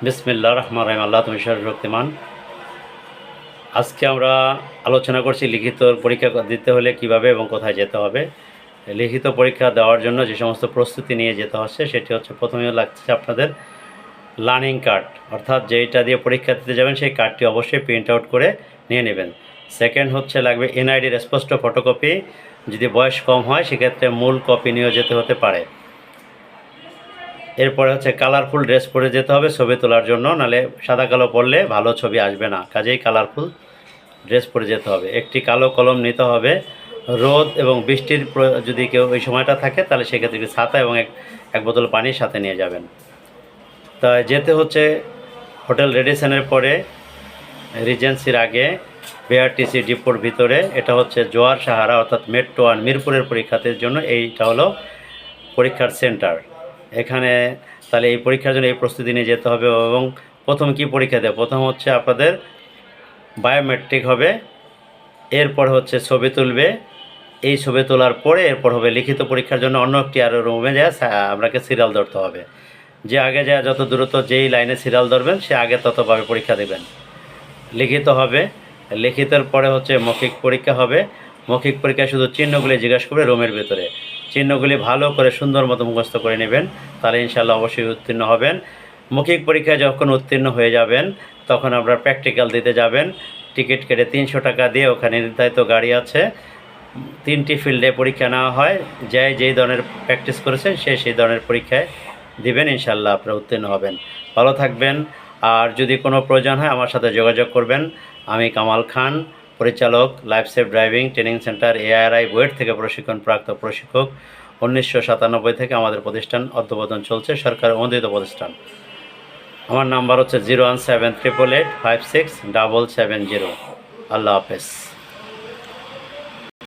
বিসমিল্লাহির রহমানির রহিম। আল্লাহ তুমি সর্বশক্তিমান। আজকে আমরা আলোচনা করছি লিখিত পরীক্ষা দিতে হলে কিভাবে এবং কোথায় যেতে হবে। লিখিত পরীক্ষা দেওয়ার জন্য যে সমস্ত প্রস্তুতি নিয়ে যেতে হচ্ছে সেটি হচ্ছে, প্রথমে লাগছে আপনাদের লার্নিং কার্ড, অর্থাৎ যেইটা দিয়ে পরীক্ষা দিতে যাবেন সেই কার্ডটি অবশ্যই প্রিন্ট আউট করে নিয়ে নেবেন। সেকেন্ড হচ্ছে লাগবে এনআইডির স্পষ্ট ফটোকপি, যদি বয়স কম হয় সেক্ষেত্রে মূল কপি নিয়ে যেতে হতে পারে। এরপরে হচ্ছে কালারফুল ড্রেস পরে যেতে হবে ছবি তোলার জন্য, নাহলে সাদা কালো পরলে ভালো ছবি আসবে না, কাজেই কালারফুল ড্রেস পরে যেতে হবে। একটি কালো কলম নিতে হবে। রোদ এবং বৃষ্টির যদি কেউ ওই সময়টা থাকে তাহলে সেক্ষেত্রে ছাতা এবং এক বোতল পানির সাথে নিয়ে যাবেন। তাই যেতে হচ্ছে হোটেল রেডিসনের পরে রিজেন্সির আগে বিআরটিসি ডিপোর ভিতরে। এটা হচ্ছে জোয়ার সাহারা অর্থাৎ মেট্রো ওয়ান মিরপুরের পরীক্ষার্থীর জন্য এইটা হলো পরীক্ষার সেন্টার। এখানে তাহলে এই পরীক্ষার জন্য এই প্রস্তুতি নিয়ে যেতে হবে। এবং প্রথম কি পরীক্ষা দেয়, প্রথম হচ্ছে আপনাদের বায়োমেট্রিক হবে, এরপর হচ্ছে ছবি তুলবে। এই ছবি তোলার পরে এরপর হবে লিখিত পরীক্ষার জন্য অন্য একটি আরও রুমে যায় আপনাকে সিরিয়াল ধরতে হবে। যে আগে যায় যত দ্রুত যেই লাইনে সিরিয়াল ধরবেন সে আগে ততভাবে পরীক্ষা দেবেন। লিখিত হবে, লিখিতের পরে হচ্ছে মৌখিক পরীক্ষা হবে। মৌখিক পরীক্ষায় শুধু চিহ্নগুলি জিজ্ঞাসা করবে রুমের ভেতরে। চিহ্নগুলি ভালো করে সুন্দর মতো মুখস্থ করে নেবেন, তাহলে ইনশাআল্লাহ অবশ্যই উত্তীর্ণ হবেন। মৌখিক পরীক্ষায় যখন উত্তীর্ণ হয়ে যাবেন তখন আপনারা প্র্যাকটিক্যাল দিতে যাবেন। টিকিট কেটে 300 টাকা দিয়ে ওখানে নির্ধারিত গাড়ি আছে, 3টি ফিল্ডে পরীক্ষা নেওয়া হয়। যেই ধরনের প্র্যাকটিস করেছেন সেই ধরনের পরীক্ষায় দিবেন, ইনশাআল্লাহ আপনারা উত্তীর্ণ হবেন। ভালো থাকবেন। আর যদি কোনো প্রয়োজন হয় আমার সাথে যোগাযোগ করবেন। আমি কামাল খান, পরিচালক, life safe driving training centre ARI BUET থেকে প্রশিক্ষণপ্রাপ্ত প্রশিক্ষক। 1997 থেকে আমাদের প্রতিষ্ঠান অদ্যবধন চলছে, সরকার অনুমোদিত প্রতিষ্ঠান। আমার নাম্বার হচ্ছে 01788856770। আল্লাহ হাফেজ।